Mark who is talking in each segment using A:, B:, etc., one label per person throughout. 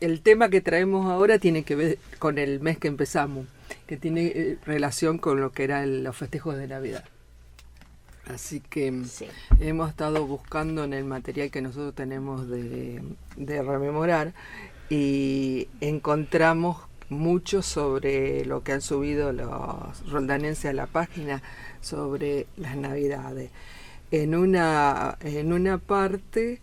A: El tema que traemos ahora tiene que ver con el mes que empezamos, que tiene relación con lo que eran los festejos de Navidad. Así que
B: Sí.
A: hemos estado buscando en el material que nosotros tenemos de rememorar y encontramos mucho sobre lo que han subido los roldanenses a la página sobre las Navidades. En una parte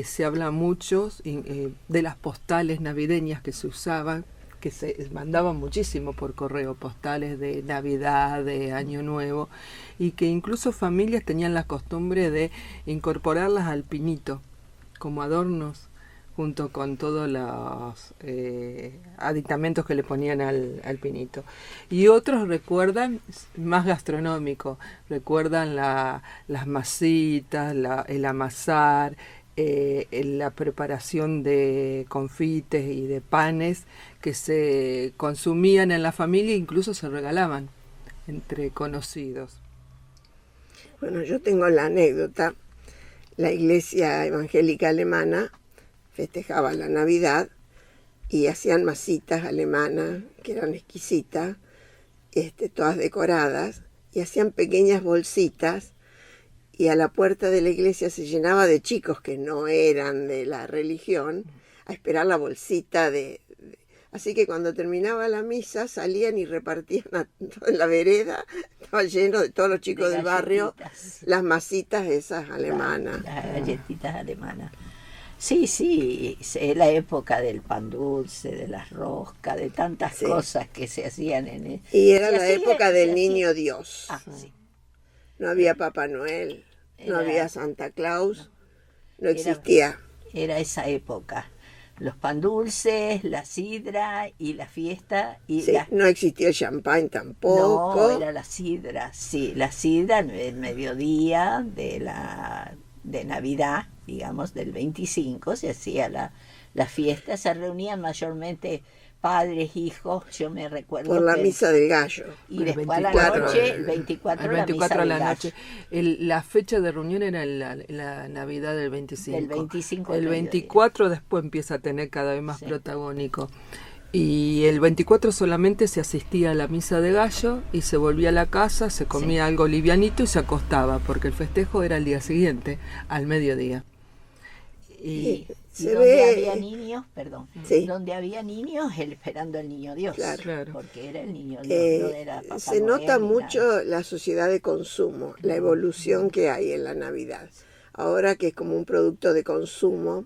A: se habla mucho de las postales navideñas que se usaban, que se mandaban muchísimo por correo, postales de Navidad, de Año Nuevo, y que incluso familias tenían la costumbre de incorporarlas al pinito como adornos, junto con todos los aditamentos que le ponían al pinito. Y otros recuerdan más gastronómico, recuerdan las masitas, el amasar, la preparación de confites y de panes que se consumían en la familia e incluso se regalaban entre conocidos.
C: Bueno, yo tengo la anécdota. La iglesia evangélica alemana festejaba la Navidad y hacían masitas alemanas que eran exquisitas, todas decoradas, y hacían pequeñas bolsitas, y a la puerta de la iglesia se llenaba de chicos que no eran de la religión a esperar la bolsita Así que cuando terminaba la misa salían y repartían en la vereda, estaba lleno de todos los chicos del barrio, las masitas esas alemanas.
B: Las galletitas alemanas. Sí, sí, es la época del pan dulce, de las roscas, de tantas cosas que se hacían en el...
C: Y era la época del niño Dios.
B: Sí.
C: No había Papá Noel, no había Santa Claus, no existía.
B: Era esa época. Los pan dulces, la sidra y la fiesta. Y
C: no existía el champán tampoco.
B: No, era la sidra, sí, la sidra el mediodía de Navidad, digamos, del 25, se hacía la fiesta, se reunían mayormente padres, hijos, yo me recuerdo.
C: Por la misa del gallo.
B: Y después a la noche, el 24
A: la misa
B: del
A: la
B: gallo.
A: noche. La fecha de reunión era la Navidad del 25.
B: Del 25
A: el 24 después empieza a tener cada vez más protagónico. Y el 24 solamente se asistía a la misa de gallo y se volvía a la casa, se comía algo livianito y se acostaba, porque el festejo era el día siguiente, al mediodía.
B: Y donde había niños, donde había niños, esperando al niño Dios,
C: claro.
B: Porque era el niño Dios, no era Papá
C: se
B: Noel,
C: nota mucho
B: nada.
C: la sociedad de consumo, la evolución que hay en la Navidad. Ahora que es como un producto de consumo,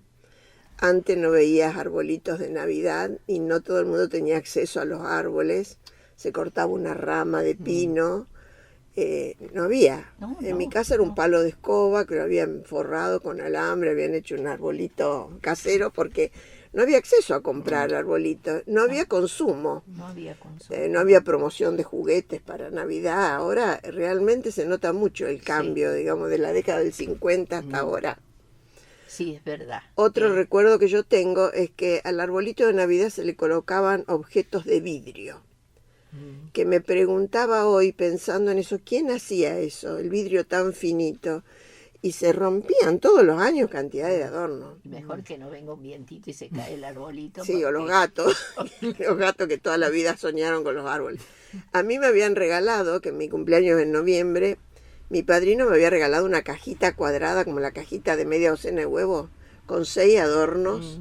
C: antes no veías arbolitos de Navidad y no todo el mundo tenía acceso a los árboles, se cortaba una rama de pino. No había. En mi casa era un palo de escoba que lo habían forrado con alambre, habían hecho un arbolito casero porque no había acceso a comprar arbolitos, no había consumo. No había promoción de juguetes para Navidad. Ahora realmente se nota mucho el cambio, digamos, de la década del 50 hasta ahora.
B: Sí, es verdad.
C: Otro recuerdo que yo tengo es que al arbolito de Navidad se le colocaban objetos de vidrio. Que me preguntaba hoy, pensando en eso, ¿quién hacía eso? El vidrio tan finito. Y se rompían todos los años cantidad de adornos.
B: Mejor que no venga un vientito y se cae el arbolito.
C: Sí, o los gatos. Los gatos que toda la vida soñaron con los árboles. A mí me habían regalado, que en mi cumpleaños en noviembre, mi padrino me había regalado una cajita cuadrada, como la cajita de media docena de huevos, con 6 adornos.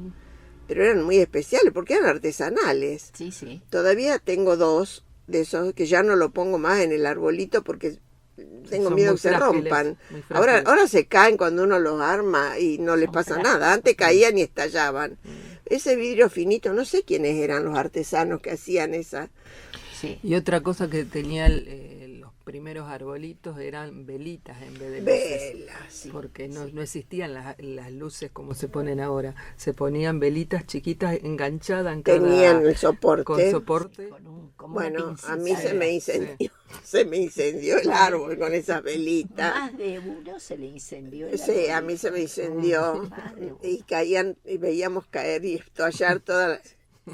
C: Pero eran muy especiales porque eran artesanales.
B: Sí, sí.
C: Todavía tengo 2 de esos que ya no lo pongo más en el arbolito porque tengo miedo que se rompan. Ahora se caen cuando uno los arma y no les pasa nada. Antes caían y estallaban. Ese vidrio finito, no sé quiénes eran los artesanos que hacían esa.
A: Sí. Y otra cosa que tenía los primeros arbolitos eran velitas en vez de luces.
C: Velas.
A: Porque no existían las luces como se ponen ahora. Se ponían velitas chiquitas enganchadas en cada...
C: Tenían el soporte.
A: Con soporte.
C: Bueno, a mí se me incendió. Sí. Se me incendió el árbol con esas velitas.
B: Más de uno se le incendió el árbol.
C: Sí, a mí se me incendió. Y caían, y veíamos caer y estallar toda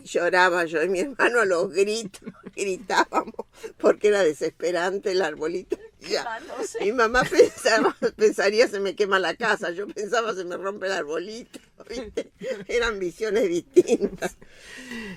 C: lloraba yo y mi hermano a los gritos, gritábamos, porque era desesperante el arbolito. Ya. Mi mamá pensaría se me quema la casa, yo pensaba se me rompe el arbolito. ¿viste? Eran visiones distintas.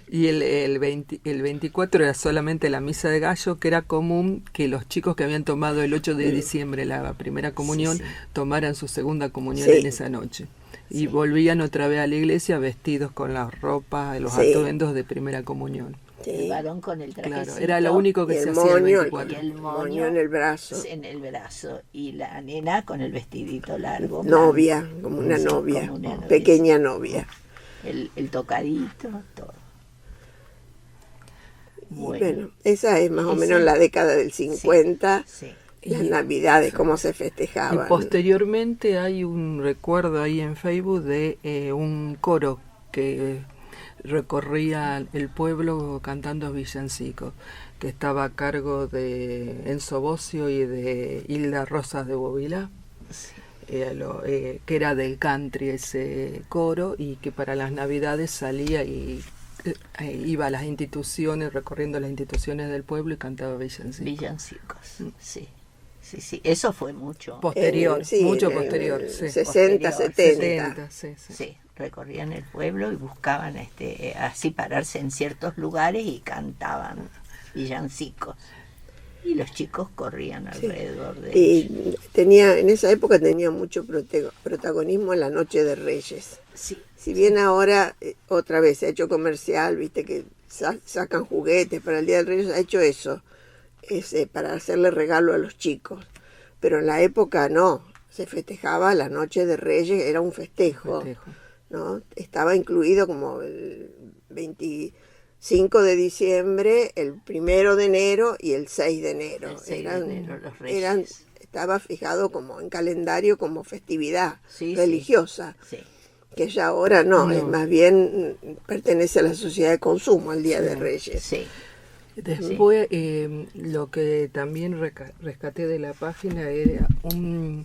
A: Y el 24 era solamente la misa de gallo, que era común que los chicos que habían tomado el 8 de diciembre la primera comunión tomaran su segunda comunión en esa noche. Y volvían otra vez a la iglesia vestidos con las ropas, los atuendos de primera comunión.
B: El varón con el trajecito.
A: Claro, era lo único que se hacía el 24.
B: Y el moño
C: en el brazo.
B: En el brazo. Y la nena con el vestidito largo.
C: Novia, como una novia, pequeña novia.
B: El tocadito, todo.
C: Bueno, esa es más o menos la década del 50.
B: Sí.
C: Las navidades, cómo se festejaban.
A: Y posteriormente hay un recuerdo ahí en Facebook de un coro que recorría el pueblo cantando villancicos, que estaba a cargo de Enzo Bocio y de Hilda Rosas de Bovilá, que era del country ese coro, y que para las navidades salía y iba a las instituciones, recorriendo las instituciones del pueblo y cantaba villancicos.
B: Sí. Sí, eso fue mucho.
A: Posterior, mucho posterior.
C: 60, 70.
B: Sí, recorrían el pueblo y buscaban así pararse en ciertos lugares y cantaban villancicos. Y los chicos corrían alrededor de ellos.
C: En esa época tenía mucho protagonismo la Noche de Reyes.
B: Sí.
C: Si bien ahora, otra vez, se ha hecho comercial, viste que sacan juguetes para el Día de Reyes, ha hecho eso. Para hacerle regalo a los chicos, pero en la época no, se festejaba la Noche de Reyes, era un festejo. ¿No? Estaba incluido como el 25 de diciembre, el 1 de enero y el 6 de enero.
B: El 6 de enero, los Reyes.
C: Estaba fijado como en calendario como festividad religiosa.
B: Sí.
C: Que ya ahora no, es más bien pertenece a la sociedad de consumo, al Día de Reyes.
B: Sí.
A: Después, lo que también rescaté de la página era un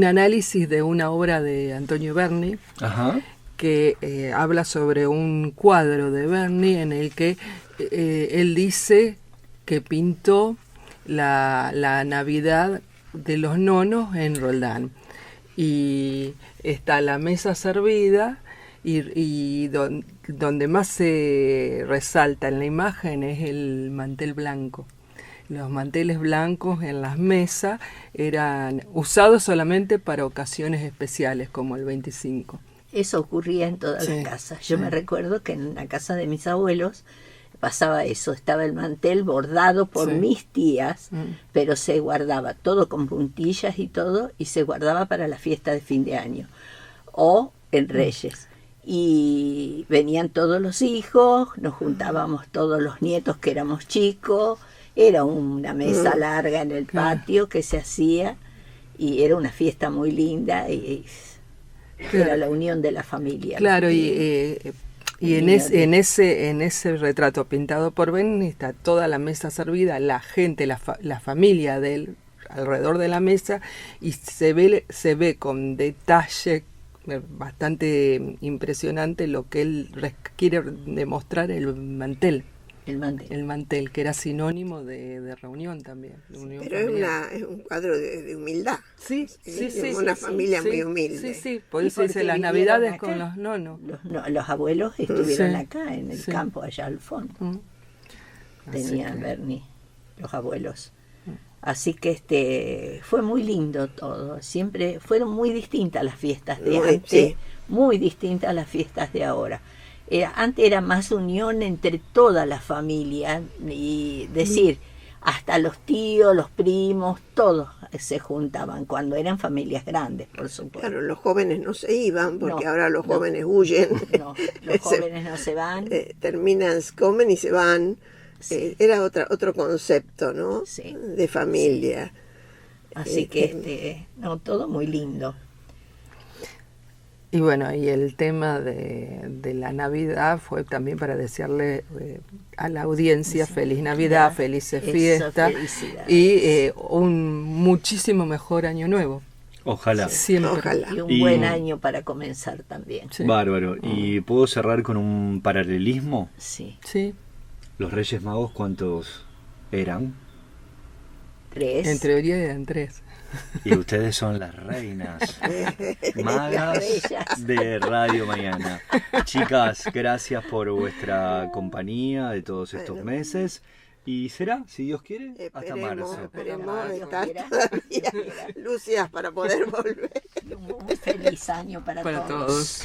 A: análisis de una obra de Antonio Berni, que habla sobre un cuadro de Berni en el que él dice que pintó la Navidad de los nonos en Roldán. Y está la mesa servida, y donde más se resalta en la imagen es el mantel blanco. Los manteles blancos en las mesas eran usados solamente para ocasiones especiales, como el 25.
B: Eso ocurría en todas las casas. Yo me recuerdo que en la casa de mis abuelos pasaba eso, estaba el mantel bordado por mis tías, pero se guardaba todo con puntillas y todo, y se guardaba para la fiesta de fin de año o en Reyes. Y venían todos los hijos, nos juntábamos todos los nietos que éramos chicos, era una mesa larga en el patio que se hacía, y era una fiesta muy linda, y era la unión de la familia.
A: Claro, y en ese retrato pintado por Ben está toda la mesa servida, la gente, la familia de él alrededor de la mesa, y se ve con detalle bastante impresionante lo que él quiere demostrar, el mantel, que era sinónimo de reunión también, de unión familiar.
C: Es un cuadro de humildad.
A: Sí,
C: una familia muy humilde.
A: Sí, por eso dice las navidades acá, con los nonos.
B: Los abuelos estuvieron acá en el campo, allá al fondo. Tenían Berni, los abuelos. Así que fue muy lindo todo. Siempre fueron muy distintas las fiestas de antes, muy distintas a las fiestas de ahora. Antes era más unión entre toda la familia, y decir, hasta los tíos, los primos, todos se juntaban cuando eran familias grandes, por supuesto.
C: Claro, los jóvenes no se iban, porque ahora los jóvenes huyen.
B: No, los jóvenes no se van.
C: Comen y se van. Era otro concepto, ¿no?
B: Sí.
C: De familia.
B: Así que todo muy lindo.
A: Y bueno, y el tema de la Navidad fue también para desearle a la audiencia feliz Navidad, felices fiestas y un muchísimo mejor año nuevo.
D: Ojalá.
A: Siempre.
C: Ojalá.
B: Y un buen año para comenzar también.
D: Sí. Bárbaro. ¿Y puedo cerrar con un paralelismo?
B: Sí.
D: ¿Los Reyes Magos cuántos eran?
B: 3.
A: En teoría eran 3.
D: Y ustedes son las reinas magas de Radio Mañana. Chicas, gracias por vuestra compañía de todos estos meses. Y será, si Dios quiere, hasta marzo.
C: Esperemos estar todavía lucias para poder volver.
B: Un muy feliz año para todos.
A: Todos.